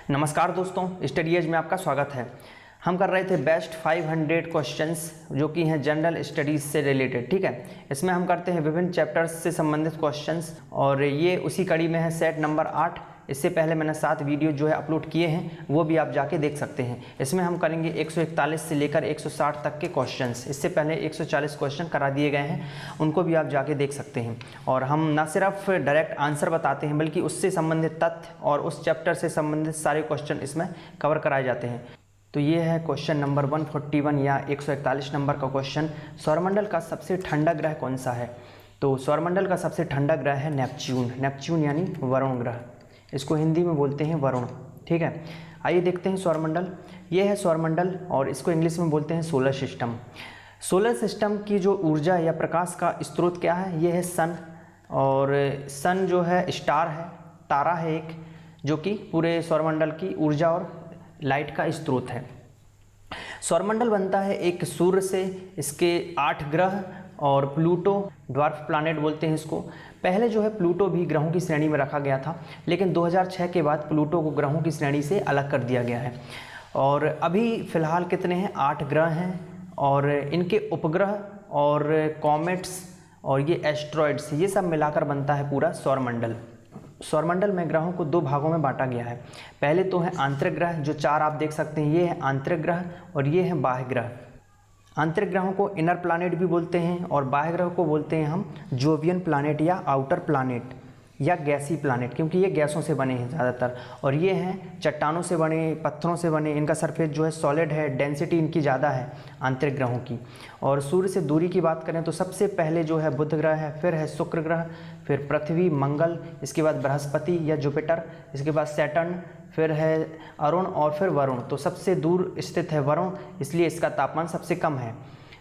नमस्कार दोस्तों, study as में आपका स्वागत है। हम कर रहे थे बेस्ट 500 क्वेश्चंस जो कि हैं जनरल स्टडीज़ से रिलेटेड। ठीक है, इसमें हम करते हैं विभिन्न चैप्टर्स से संबंधित क्वेश्चंस और ये उसी कड़ी में है सेट नंबर 8। इससे पहले मैंने 7 वीडियो जो है अपलोड किए हैं, वो भी आप जाके देख सकते हैं। इसमें हम करेंगे 141 से लेकर 160 तक के क्वेश्चंस। इससे पहले 140 क्वेश्चन करा दिए गए हैं, उनको भी आप जाके देख सकते हैं। और हम ना सिर्फ डायरेक्ट आंसर बताते हैं बल्कि उससे संबंधित तथ्य और उस चैप्टर से संबंधित सारे क्वेश्चन इसमें कवर कराए जाते हैं। तो ये है क्वेश्चन नंबर 141 या 141 नंबर का क्वेश्चन। सौरमंडल का सबसे ठंडा ग्रह कौन सा है? तो सौरमंडल का सबसे ठंडा ग्रह है नेपच्यून। नेपच्यून यानी वरुण ग्रह, इसको हिंदी में बोलते हैं वरुण। ठीक है, आइए देखते हैं सौरमंडल। ये है सौरमंडल और इसको इंग्लिश में बोलते हैं सोलर सिस्टम। सोलर सिस्टम की जो ऊर्जा या प्रकाश का स्रोत क्या है? ये है सन। और सन जो है स्टार है, तारा है एक, जो कि पूरे सौरमंडल की ऊर्जा और लाइट का स्रोत है। सौरमंडल बनता है एक सूर्य से, इसके 8 ग्रह और प्लूटो, ड्वार्फ प्लैनेट बोलते हैं इसको। पहले जो है प्लूटो भी ग्रहों की श्रेणी में रखा गया था, लेकिन 2006 के बाद प्लूटो को ग्रहों की श्रेणी से अलग कर दिया गया है। और अभी फ़िलहाल कितने हैं? 8 ग्रह हैं और इनके उपग्रह और कॉमेट्स और ये एस्ट्रॉयड्स, ये सब मिलाकर बनता है पूरा सौरमंडल। सौरमंडल में ग्रहों को 2 भागों में बांटा गया है। पहले तो है आंतरिक ग्रह, जो 4 आप देख सकते हैं, ये है आंतरिक ग्रह और ये है बाह्य ग्रह। आंतरिक ग्रहों को इनर प्लैनेट भी बोलते हैं और बाह्य ग्रह को बोलते हैं हम जोवियन प्लैनेट या आउटर प्लैनेट या गैसी प्लैनेट, क्योंकि ये गैसों से बने हैं ज़्यादातर। और ये हैं चट्टानों से बने, पत्थरों से बने, इनका सरफेस जो है सॉलिड है, डेंसिटी इनकी ज़्यादा है आंतरिक ग्रहों की। और सूर्य से दूरी की बात करें तो सबसे पहले जो है बुध ग्रह है, फिर है शुक्र ग्रह, फिर पृथ्वी, मंगल, इसके बाद बृहस्पति या जुपिटर, इसके बाद सैटर्न, फिर है अरुण और फिर वरुण। तो सबसे दूर स्थित है वरुण, इसलिए इसका तापमान सबसे कम है।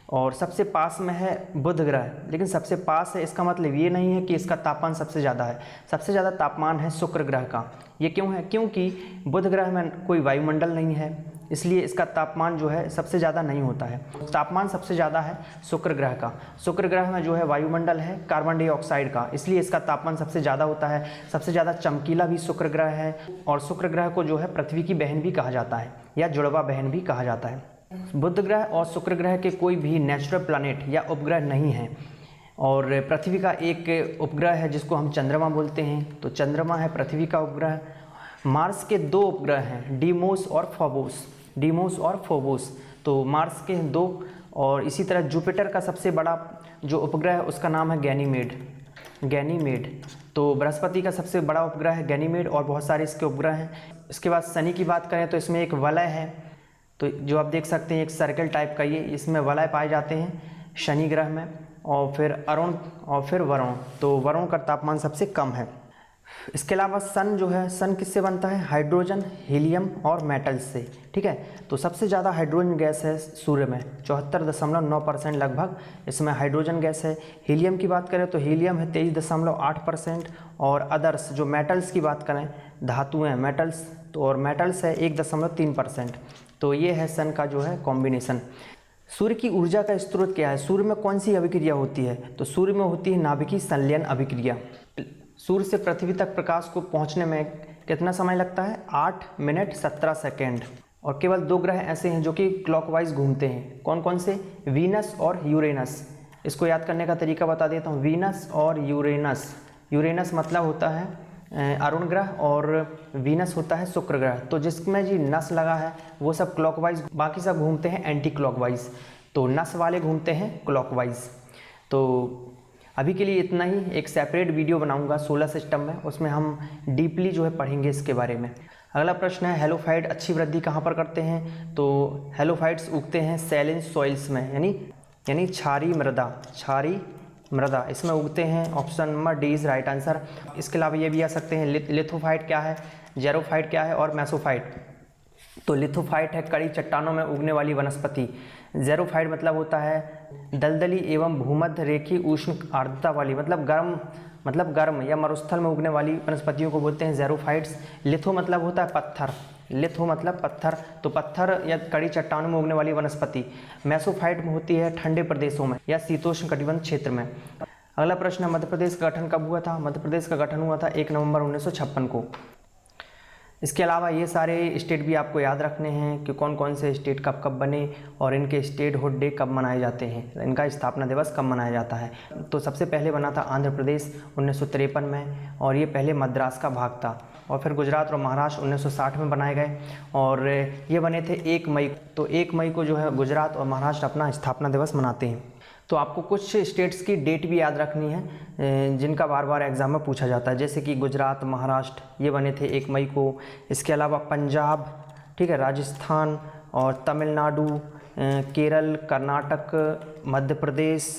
और सबसे पास में है बुध ग्रह, लेकिन सबसे पास है इसका मतलब ये नहीं है कि इसका तापमान सबसे ज़्यादा है। सबसे ज़्यादा तापमान है शुक्र ग्रह का। ये क्यों है? क्योंकि बुध ग्रह में कोई वायुमंडल नहीं है, इसलिए इसका तापमान जो है सबसे ज़्यादा नहीं होता है। तापमान सबसे ज़्यादा है शुक्र ग्रह का। शुक्र ग्रह में जो है वायुमंडल है कार्बन डाइऑक्साइड का, इसलिए इसका तापमान सबसे ज़्यादा होता है। सबसे ज़्यादा चमकीला भी शुक्र ग्रह है और शुक्र ग्रह को जो है पृथ्वी की बहन भी कहा जाता है या जुड़वा बहन भी कहा जाता है। बुध ग्रह और शुक्र ग्रह के कोई भी नेचुरल प्लैनेट या उपग्रह नहीं है। और पृथ्वी का एक उपग्रह है जिसको हम चंद्रमा बोलते हैं, तो चंद्रमा है पृथ्वी का उपग्रह। मार्स के 2 उपग्रह हैं, डीमोस और फोबोस। डीमोस और फोबोस, तो मार्स के 2। और इसी तरह जुपिटर का सबसे बड़ा जो उपग्रह है उसका नाम है गैनीमेड। गैनीमेड, तो बृहस्पति का सबसे बड़ा उपग्रह है गैनीमेड और बहुत सारे इसके उपग्रह हैं। इसके बाद शनि की बात करें तो इसमें एक वलय है, तो जो आप देख सकते हैं एक सर्कल टाइप का, ये इसमें वलय पाए जाते हैं शनि ग्रह में। और फिर अरुण और फिर वरुण, तो वरुण का तापमान सबसे कम है। इसके अलावा सन जो है, सन किससे बनता है? हाइड्रोजन, हीलियम और मेटल्स से। ठीक है, तो सबसे ज़्यादा हाइड्रोजन गैस है सूर्य में, 74.9% लगभग इसमें हाइड्रोजन गैस है। हीलियम की बात करें तो हीलियम है 23.8%। और अदर्स जो मेटल्स की बात करें, धातुएं मेटल्स, तो और मेटल्स है 1.3%। तो ये है सन का जो है कॉम्बिनेशन। सूर्य की ऊर्जा का स्रोत क्या है? सूर्य में कौन सी अभिक्रिया होती है? तो सूर्य में होती है नाभिकीय संलयन अभिक्रिया। सूर्य से पृथ्वी तक प्रकाश को पहुंचने में कितना समय लगता है? 8 मिनट 17 सेकेंड। और केवल 2 ग्रह ऐसे हैं जो कि क्लॉकवाइज घूमते हैं। कौन कौन से? वीनस और यूरेनस। इसको याद करने का तरीका बता देता हूँ, वीनस और यूरेनस। यूरेनस मतलब होता है अरुण ग्रह और वीनस होता है शुक्र ग्रह। तो जिसमें जी नस लगा है वो सब क्लॉकवाइज, बाकी सब घूमते हैं एंटी क्लॉकवाइज, तो नस वाले घूमते हैं क्लॉकवाइज। तो अभी के लिए इतना ही। एक सेपरेट वीडियो बनाऊंगा सोलर सिस्टम में, उसमें हम डीपली जो है पढ़ेंगे इसके बारे में। अगला प्रश्न है, हेलोफाइट अच्छी वृद्धि कहाँ पर करते हैं? तो हेलोफाइट्स उगते हैं सैलिन सॉइल्स में, यानी क्षारीय मृदा, क्षारीय मृदा इसमें उगते हैं। Option number D is right answer. इसके अलावा ये भी आ सकते हैं, लिथोफाइट क्या है, जेरोफाइट क्या है और मेसोफाइट। तो लिथोफाइट है कड़ी चट्टानों में उगने वाली वनस्पति। जेरोफाइट मतलब होता है दलदली एवं भूमध्य रेखीय उष्ण आर्द्रता वाली, मतलब गर्म या मरुस्थल में उगने वाली वनस्पतियों को बोलते हैं जेरोफाइट्स। लिथो मतलब होता है पत्थर, लिथो मतलब पत्थर, तो पत्थर या कड़ी चट्टानों में उगने वाली वनस्पति। मेसोफाइट में होती है ठंडे प्रदेशों में या शीतोष्ण कटिबंध क्षेत्र में। अगला प्रश्न है, मध्य प्रदेश का गठन कब हुआ था? मध्य प्रदेश का गठन हुआ था 1 नवंबर 1956 को। इसके अलावा ये सारे स्टेट भी आपको याद रखने हैं कि कौन कौन से स्टेट कब कब बने और इनके स्टेटहुड डे कब मनाए जाते हैं, इनका स्थापना दिवस कब मनाया जाता है। तो सबसे पहले बना था आंध्र प्रदेश 1953 में, और ये पहले मद्रास का भाग था। और फिर गुजरात और महाराष्ट्र 1960 में बनाए गए, और ये बने थे 1 मई। तो 1 मई को जो है गुजरात और महाराष्ट्र अपना स्थापना दिवस मनाते हैं। तो आपको कुछ स्टेट्स की डेट भी याद रखनी है जिनका बार बार एग्जाम में पूछा जाता है, जैसे कि गुजरात, महाराष्ट्र ये बने थे 1 मई को। इसके अलावा पंजाब, ठीक है, राजस्थान और तमिलनाडु, केरल, कर्नाटक, मध्य प्रदेश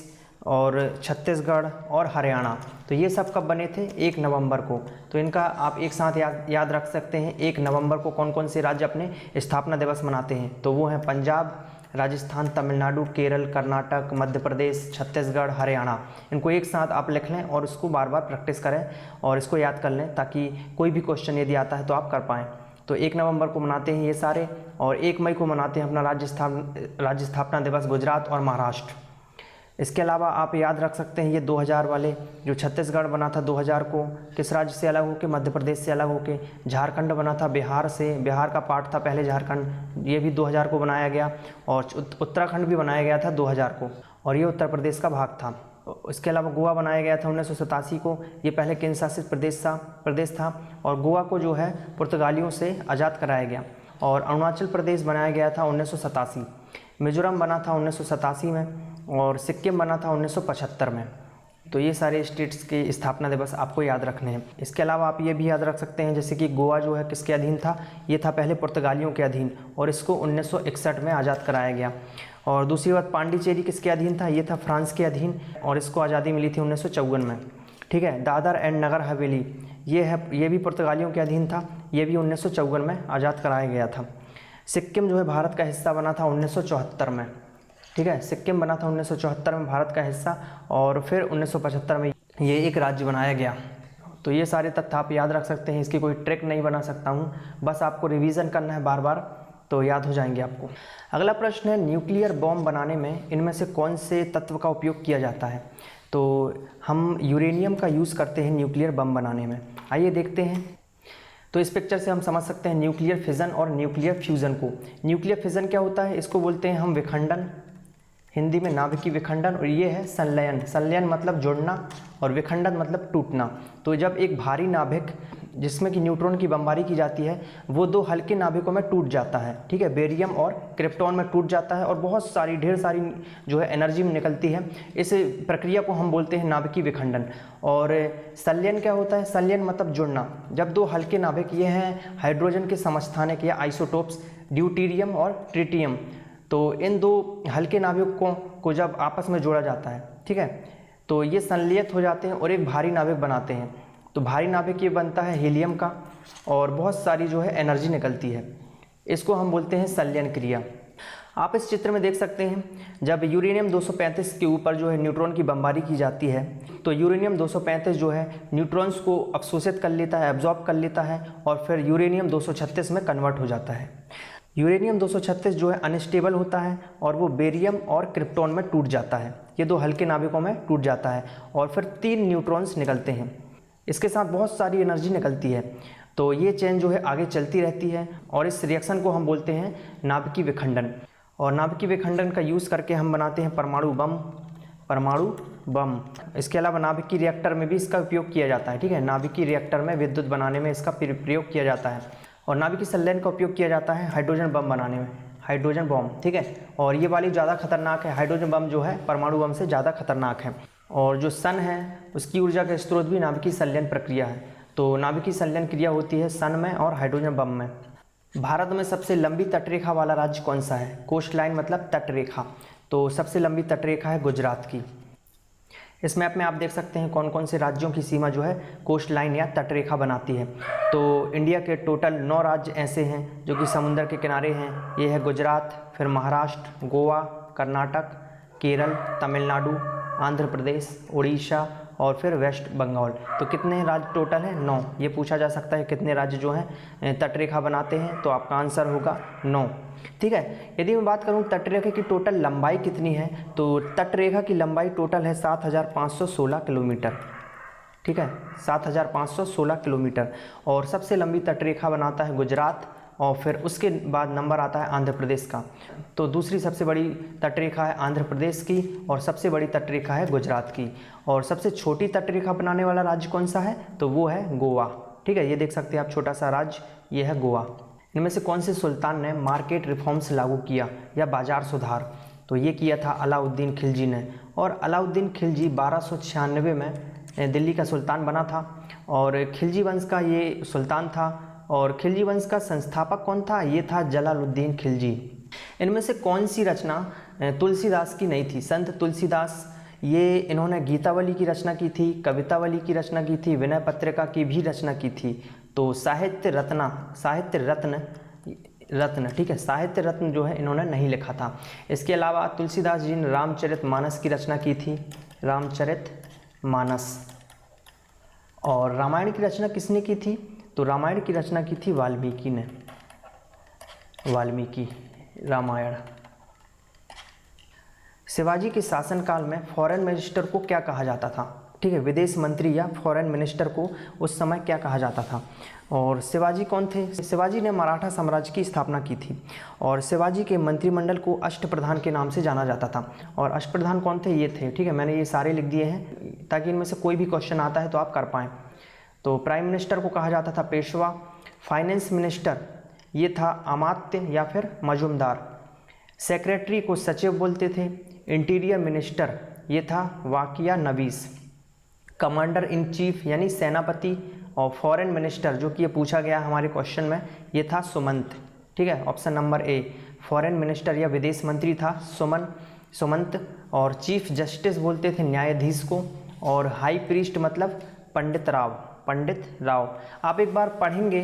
और छत्तीसगढ़ और हरियाणा, तो ये सब कब बने थे? 1 नवंबर को। तो इनका आप एक साथ याद रख सकते हैं। 1 नवंबर को कौन कौन से राज्य अपने स्थापना दिवस मनाते हैं? तो वो हैं पंजाब, राजस्थान, तमिलनाडु, केरल, कर्नाटक, मध्य प्रदेश, छत्तीसगढ़, हरियाणा। इनको एक साथ आप लिख लें और इसको बार बार प्रैक्टिस करें और इसको याद कर लें, ताकि कोई भी क्वेश्चन यदि आता है तो आप कर पाएँ। तो 1 नवंबर को मनाते हैं ये सारे, और 1 मई को मनाते हैं अपना राज्य स्थापना दिवस गुजरात और महाराष्ट्र। इसके अलावा आप याद रख सकते हैं ये 2000 वाले, जो छत्तीसगढ़ बना था 2000 को, किस राज्य से अलग होकर? मध्य प्रदेश से अलग होकर। झारखंड बना था बिहार से, बिहार का पार्ट था पहले झारखंड, ये भी 2000 को बनाया गया। और उत्तराखंड भी बनाया गया था 2000 को, और ये उत्तर प्रदेश का भाग था। इसके अलावा गोवा बनाया गया था 1987 को, ये पहले केंद्र शासित प्रदेश था, और गोवा को जो है पुर्तगालियों से आज़ाद कराया गया। और अरुणाचल प्रदेश बनाया गया था 1987, मिजोरम बना था 1987 में, और सिक्किम बना था 1975 में। तो ये सारे स्टेट्स के स्थापना दिवस आपको याद रखने हैं। इसके अलावा आप ये भी याद रख सकते हैं, जैसे कि गोवा जो है किसके अधीन था? ये था पहले पुर्तगालियों के अधीन, और इसको 1961 में आज़ाद कराया गया। और दूसरी बात, पांडिचेरी किसके अधीन था? ये था फ्रांस के अधीन, और इसको आज़ादी मिली थी 1954 में। ठीक है, दादर एंड नगर हवेली ये भी पुर्तगालियों के अधीन था, ये भी 1954 में आज़ाद कराया गया था। सिक्किम जो है भारत का हिस्सा बना था 1974 में। ठीक है, सिक्किम बना था 1974 में भारत का हिस्सा, और फिर 1975 में ये एक राज्य बनाया गया। तो ये सारे तथ्य आप याद रख सकते हैं, इसकी कोई ट्रिक नहीं बना सकता हूँ, बस आपको रिवीजन करना है बार बार, तो याद हो जाएंगे आपको। अगला प्रश्न है, न्यूक्लियर बॉम्ब बनाने में इनमें से कौन से तत्व का उपयोग किया जाता है? तो हम यूरेनियम का यूज़ करते हैं न्यूक्लियर बम बनाने में। आइए देखते हैं। तो इस पिक्चर से हम समझ सकते हैं न्यूक्लियर फिजन और न्यूक्लियर फ्यूज़न को। न्यूक्लियर फिजन क्या होता है? इसको बोलते हैं हम विखंडन, हिंदी में नाभिकीय विखंडन, और ये है संलयन। संलयन मतलब जुड़ना, और विखंडन मतलब टूटना। तो जब एक भारी नाभिक जिसमें कि न्यूट्रॉन की बमबारी की जाती है, वो 2 हल्के नाभिकों में टूट जाता है, ठीक है, बेरियम और क्रिप्टॉन में टूट जाता है, और बहुत सारी ढेर सारी जो है एनर्जी में निकलती है। इस प्रक्रिया को हम बोलते हैं नाभिकीय विखंडन। और संलयन क्या होता है? संलयन मतलब जुड़ना। जब 2 हल्के नाभिक, ये हैं हाइड्रोजन के समस्थानिक या आइसोटोप्स, ड्यूटेरियम और ट्रिटियम, तो इन 2 हल्के नाभिकों को जब आपस में जोड़ा जाता है, ठीक है, तो ये संलयित हो जाते हैं और एक भारी नाभिक बनाते हैं। तो भारी नाभिक ये बनता है हीलियम का, और बहुत सारी जो है एनर्जी निकलती है। इसको हम बोलते हैं संलयन क्रिया। आप इस चित्र में देख सकते हैं, जब यूरेनियम 235 के ऊपर जो है न्यूट्रॉन की बमबारी की जाती है, तो यूरेनियम 235 जो है न्यूट्रॉन्स को अवशोषित कर लेता है, एब्जॉर्ब कर लेता है, और फिर यूरेनियम 236 में कन्वर्ट हो जाता है। यूरेनियम 236 जो है अनस्टेबल होता है, और वो बेरियम और क्रिप्टॉन में टूट जाता है, ये 2 हल्के नाभिकों में टूट जाता है, और फिर 3 न्यूट्रॉन्स निकलते हैं। इसके साथ बहुत सारी एनर्जी निकलती है। तो ये चेन जो है आगे चलती रहती है, और इस रिएक्शन को हम बोलते हैं नाभिकीय विखंडन। और नाभिकीय विखंडन का यूज़ करके हम बनाते हैं परमाणु बम। इसके अलावा नाभिकीय रिएक्टर में भी इसका उपयोग किया जाता है। ठीक है, नाभिकीय रिएक्टर में विद्युत बनाने में इसका प्रयोग किया जाता है। और नाभिकीय संलयन का उपयोग किया जाता है हाइड्रोजन बम बनाने में, हाइड्रोजन बम। ठीक है, और ये वाली ज़्यादा खतरनाक है, हाइड्रोजन बम जो है परमाणु बम से ज़्यादा खतरनाक है। और जो सन है उसकी ऊर्जा का स्रोत भी नाभिकीय संलयन प्रक्रिया है। तो नाभिकीय संलयन क्रिया होती है सन में और हाइड्रोजन बम में। भारत में सबसे लंबी तटरेखा वाला राज्य कौन सा है? कोस्ट लाइन मतलब तटरेखा। तो सबसे लंबी तटरेखा है गुजरात की। इस मैप में आप देख सकते हैं कौन कौन से राज्यों की सीमा जो है कोस्ट लाइन या तटरेखा बनाती है। तो इंडिया के टोटल 9 राज्य ऐसे हैं जो कि समुद्र के किनारे हैं। ये है गुजरात, फिर महाराष्ट्र, गोवा, कर्नाटक, केरल, तमिलनाडु, आंध्र प्रदेश, उड़ीसा और फिर वेस्ट बंगाल। तो कितने राज्य टोटल हैं? 9। ये पूछा जा सकता है कितने राज्य जो हैं तटरेखा बनाते हैं, तो आपका आंसर होगा 9। ठीक है, यदि मैं बात करूं तटरेखा की टोटल लंबाई कितनी है, तो तटरेखा की लंबाई टोटल है 7516 किलोमीटर। ठीक है, 7,516 किलोमीटर। और सबसे लंबी तटरेखा बनाता है गुजरात, और फिर उसके बाद नंबर आता है आंध्र प्रदेश का। तो दूसरी सबसे बड़ी तटरेखा है आंध्र प्रदेश की, और सबसे बड़ी तटरेखा है गुजरात की। और सबसे छोटी तटरेखा बनाने वाला राज्य कौन सा है, तो वो है गोवा। ठीक है, ये देख सकते हैं आप, छोटा सा राज्य ये है गोवा। इनमें से कौन से सुल्तान ने मार्केट रिफॉर्म्स लागू किया या बाजार सुधार, तो ये किया था अलाउद्दीन खिलजी ने। और अलाउद्दीन खिलजी 1296 में दिल्ली का सुल्तान बना था, और खिलजी वंश का ये सुल्तान था। और खिलजी वंश का संस्थापक कौन था, ये था जलालुद्दीन खिलजी। इनमें से कौन सी रचना तुलसीदास की नहीं थी, संत तुलसीदास, ये इन्होंने गीतावली की रचना की थी, कवितावली की रचना की थी, विनय पत्रिका की भी रचना की थी। तो साहित्य रत्न, ठीक है, साहित्य रत्न जो है इन्होंने नहीं लिखा था। इसके अलावा तुलसीदास जी ने रामचरितमानस की रचना की थी, रामचरितमानस। और रामायण की रचना किसने की थी, तो रामायण की रचना की थी वाल्मीकि ने, वाल्मीकि रामायण। शिवाजी के शासनकाल में फॉरेन मिनिस्टर को क्या कहा जाता था, ठीक है, विदेश मंत्री या फॉरेन मिनिस्टर को उस समय क्या कहा जाता था। और शिवाजी कौन थे, शिवाजी ने मराठा साम्राज्य की स्थापना की थी, और शिवाजी के मंत्रिमंडल को अष्टप्रधान के नाम से जाना जाता था। और अष्टप्रधान कौन थे, ये थे, ठीक है, मैंने ये सारे लिख दिए हैं ताकि इनमें से कोई भी क्वेश्चन आता है तो आप कर पाएँ। तो प्राइम मिनिस्टर को कहा जाता था पेशवा, फाइनेंस मिनिस्टर ये था अमात्य या फिर मजूमदार, सेक्रेटरी को सचिव बोलते थे, इंटीरियर मिनिस्टर ये था वाकिया नवीस, कमांडर इन चीफ यानी सेनापति, और फॉरेन मिनिस्टर जो कि ये पूछा गया हमारे क्वेश्चन में ये था सुमंत। ठीक है, option number A, foreign minister या विदेश मंत्री था सुमंत। और चीफ जस्टिस बोलते थे न्यायाधीश को, और हाई प्रीस्ट मतलब पंडित राव। आप एक बार पढ़ेंगे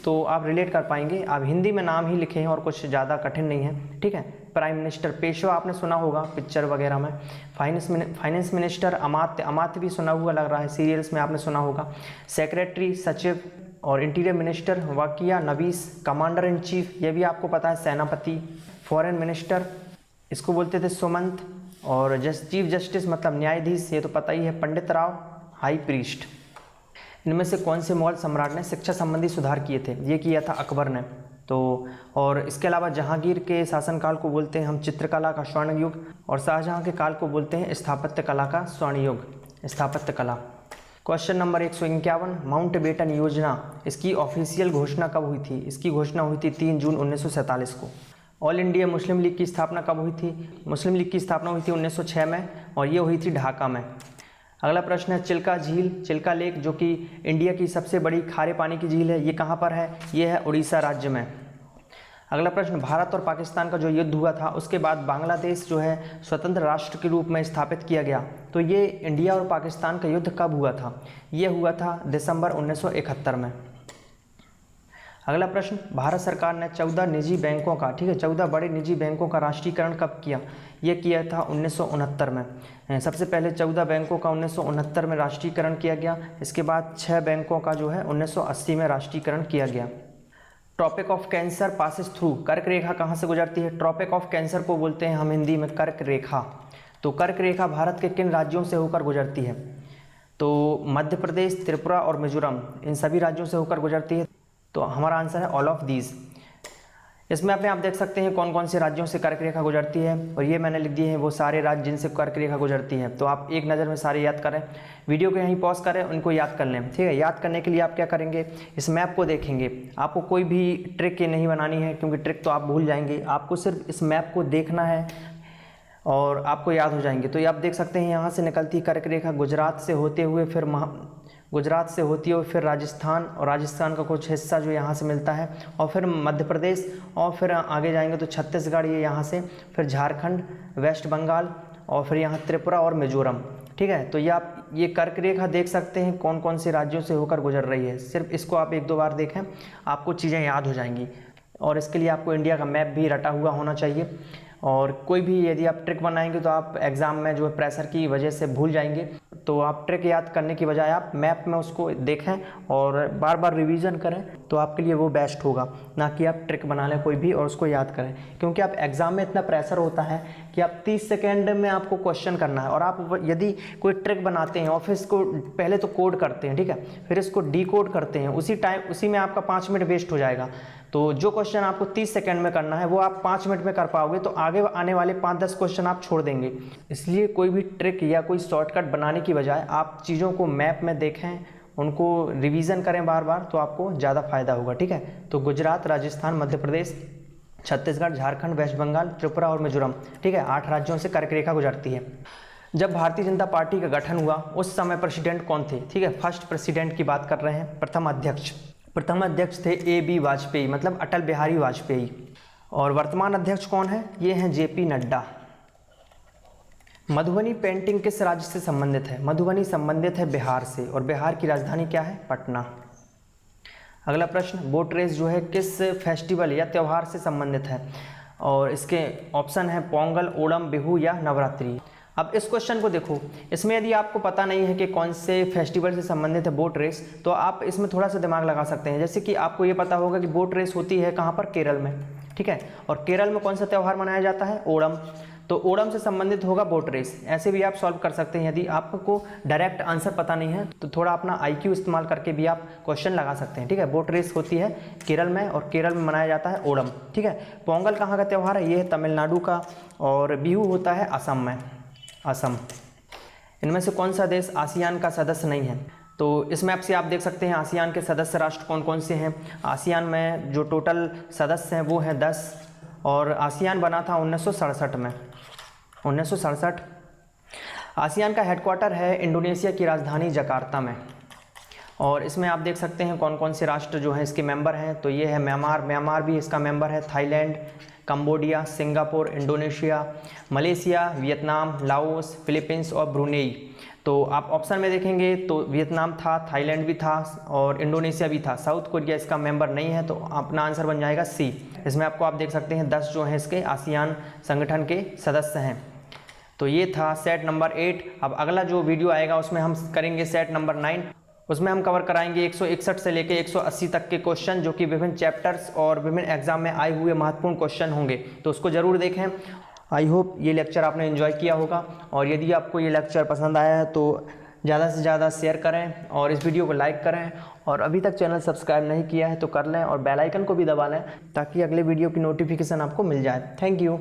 तो आप रिलेट कर पाएंगे, आप हिंदी में नाम ही लिखे हैं और कुछ ज़्यादा कठिन नहीं है। ठीक है, प्राइम मिनिस्टर पेशवा आपने सुना होगा पिक्चर वगैरह में, फाइनेंस मिनिस्टर अमात्य भी सुना हुआ लग रहा है, सीरियल्स में आपने सुना होगा, सेक्रेटरी सचिव, और इंटीरियर मिनिस्टर वाकिया नवीस, कमांडर इन चीफ ये भी आपको पता है सेनापति, फॉरेन मिनिस्टर इसको बोलते थे सुमंत, और चीफ जस्टिस मतलब न्यायाधीश ये तो पता ही है पंडित राव, हाई प्रीस्ट। इनमें से कौन से मुगल सम्राट ने शिक्षा संबंधी सुधार किए थे, ये किया था अकबर ने। तो और इसके अलावा जहांगीर के शासनकाल को बोलते हैं हम चित्रकला का स्वर्ण युग, और शाहजहां के काल को बोलते हैं स्थापत्य कला का स्वर्ण युग, स्थापत्य कला। क्वेश्चन नंबर 151, माउंट बेटन योजना इसकी ऑफिशियल घोषणा कब हुई थी, इसकी घोषणा हुई थी 3 जून 1947 को। ऑल इंडिया मुस्लिम लीग की स्थापना कब हुई थी, मुस्लिम लीग की स्थापना हुई थी 1906 में, और ये हुई थी ढाका में। अगला प्रश्न है चिल्का झील, चिल्का लेक जो कि इंडिया की सबसे बड़ी खारे पानी की झील है, ये कहाँ पर है, ये है उड़ीसा राज्य में। अगला प्रश्न, भारत और पाकिस्तान का जो युद्ध हुआ था उसके बाद बांग्लादेश जो है स्वतंत्र राष्ट्र के रूप में स्थापित किया गया, तो ये इंडिया और पाकिस्तान का युद्ध कब हुआ था, ये हुआ था दिसंबर 1971 में। अगला प्रश्न, भारत सरकार ने 14 निजी बैंकों का, ठीक है, 14 बड़े निजी बैंकों का राष्ट्रीयकरण कब किया, ये किया था 1969 में। सबसे पहले 14 बैंकों का 1969 में राष्ट्रीयकरण किया गया, इसके बाद 6 बैंकों का जो है 1980 में राष्ट्रीयकरण किया गया। Tropic of Cancer passes through, कर्क रेखा कहाँ से गुजरती है, ट्रॉपिक ऑफ कैंसर को बोलते हैं हम हिंदी में कर्क रेखा। तो कर्क रेखा भारत के किन राज्यों से होकर गुजरती है, तो मध्य प्रदेश, त्रिपुरा और मिजोरम, इन सभी राज्यों से होकर गुजरती है। तो हमारा आंसर है ऑल ऑफ दीज। इसमें अपने आप देख सकते हैं कौन कौन से राज्यों से कर्क रेखा गुजरती है, और ये मैंने लिख दिए हैं वो सारे राज्य जिनसे कर्क रेखा गुजरती है। तो आप एक नज़र में सारे याद करें, वीडियो को यहीं पॉज करें, उनको याद कर लें। ठीक है, याद करने के लिए आप क्या करेंगे, इस मैप को देखेंगे, आपको कोई भी ट्रिक नहीं बनानी है क्योंकि ट्रिक तो आप भूल जाएंगे, आपको सिर्फ इस मैप को देखना है और आपको याद हो जाएंगे। तो ये आप देख सकते हैं यहाँ से निकलती कर्क रेखा गुजरात से होते हुए फिर गुजरात से होती है फिर राजस्थान, और राजस्थान का कुछ हिस्सा जो यहाँ से मिलता है, और फिर मध्य प्रदेश, और फिर आगे जाएंगे तो छत्तीसगढ़, ये यहाँ से फिर झारखंड, वेस्ट बंगाल, और फिर यहाँ त्रिपुरा और मिजोरम। ठीक है, तो ये आप ये कर्क रेखा देख सकते हैं कौन कौन से राज्यों से होकर गुजर रही है। सिर्फ इसको आप 1-2 बार देखें, आपको चीज़ें याद हो जाएंगी। और इसके लिए आपको इंडिया का मैप भी रटा हुआ होना चाहिए, और कोई भी यदि आप ट्रिक बनाएंगे तो आप एग्ज़ाम में जो है प्रेशर की वजह से भूल जाएंगे। तो आप ट्रिक याद करने की बजाय आप मैप में उसको देखें और बार बार रिवीजन करें, तो आपके लिए वो बेस्ट होगा, ना कि आप ट्रिक बना लें कोई भी और उसको याद करें। क्योंकि आप एग्ज़ाम में इतना प्रेशर होता है कि आप 30 सेकेंड में आपको क्वेश्चन करना है, और आप यदि कोई ट्रिक बनाते हैं और फिर इसको पहले तो कोड करते हैं, ठीक है, फिर इसको डीकोड करते हैं, उसी में आपका 5 मिनट वेस्ट हो जाएगा। तो जो क्वेश्चन आपको 30 सेकंड में करना है वो आप 5 मिनट में कर पाओगे, तो आगे आने वाले 5-10 क्वेश्चन आप छोड़ देंगे। इसलिए कोई भी ट्रिक या कोई शॉर्टकट बनाने की बजाय आप चीज़ों को मैप में देखें, उनको रिवीजन करें बार बार, तो आपको ज़्यादा फायदा होगा, ठीक है। तो गुजरात, राजस्थान, मध्य प्रदेश, छत्तीसगढ़, झारखंड, वेस्ट बंगाल, त्रिपुरा और मिजोरम, ठीक है, 8 राज्यों से कर्क रेखा गुजरती है। जब भारतीय जनता पार्टी का गठन हुआ उस समय प्रेसिडेंट कौन थे, ठीक है, फर्स्ट प्रेसिडेंट की बात कर रहे हैं। प्रथम अध्यक्ष थे AB वाजपेयी, मतलब अटल बिहारी वाजपेयी। और वर्तमान अध्यक्ष कौन है, ये हैं JP नड्डा। मधुबनी पेंटिंग किस राज्य से संबंधित है, मधुबनी संबंधित है बिहार से, और बिहार की राजधानी क्या है, पटना। अगला प्रश्न, बोट रेस जो है किस फेस्टिवल या त्यौहार से संबंधित है, और इसके ऑप्शन है पोंगल, ओणम, बिहू या नवरात्रि। अब इस क्वेश्चन को देखो, इसमें यदि आपको पता नहीं है कि कौन से फेस्टिवल से संबंधित है बोट रेस, तो आप इसमें थोड़ा सा दिमाग लगा सकते हैं। जैसे कि आपको ये पता होगा कि बोट रेस होती है कहाँ पर, केरल में, ठीक है, और केरल में कौन सा त्यौहार मनाया जाता है, ओणम, तो ओणम से संबंधित होगा बोट रेस। ऐसे भी आप सॉल्व कर सकते हैं। यदि आपको डायरेक्ट आंसर पता नहीं है तो थोड़ा अपना IQ इस्तेमाल करके भी आप क्वेश्चन लगा सकते हैं, ठीक है। बोट रेस होती है केरल में, और केरल में मनाया जाता है ओणम, ठीक है। पोंगल कहाँ का त्यौहार है, ये है तमिलनाडु का, और बिहू होता है असम में, असम। इनमें से कौन सा देश आसियान का सदस्य नहीं है, तो इस मैप से आप देख सकते हैं आसियान के सदस्य राष्ट्र कौन कौन से हैं। आसियान में जो टोटल सदस्य हैं वो हैं 10, और आसियान बना था 1967 में, 1967। आसियान का हेडक्वार्टर है इंडोनेशिया की राजधानी जकार्ता में। और इसमें आप देख सकते हैं कौन कौन से राष्ट्र जो हैं इसके मेंबर हैं, तो ये है म्यांमार भी इसका मेंबर है, Thailand, Cambodia, Singapore, Indonesia, Malaysia, Vietnam, Laos, Philippines और ब्रुनेई। तो आप ऑप्शन में देखेंगे तो वियतनाम था, थाईलैंड भी था और इंडोनेशिया भी था। साउथ कोरिया इसका मेंबर नहीं है, तो अपना आंसर बन जाएगा C। इसमें आपको आप देख सकते हैं 10 जो हैं इसके आसियान संगठन के सदस्य हैं। तो ये था सेट नंबर 8। अब अगला जो वीडियो आएगा उसमें हम करेंगे सेट नंबर 9। उसमें हम कवर कराएंगे 161 से लेके 180 तक के क्वेश्चन, जो कि विभिन्न चैप्टर्स और विभिन्न एग्जाम में आए हुए महत्वपूर्ण क्वेश्चन होंगे, तो उसको ज़रूर देखें। आई होप ये लेक्चर आपने एंजॉय किया होगा, और यदि आपको ये लेक्चर पसंद आया है तो ज़्यादा से ज़्यादा शेयर करें और इस वीडियो को लाइक करें, और अभी तक चैनल सब्सक्राइब नहीं किया है तो कर लें और बेल आइकन को भी दबा लें, ताकि अगले वीडियो की नोटिफिकेशन आपको मिल जाए। Thank you.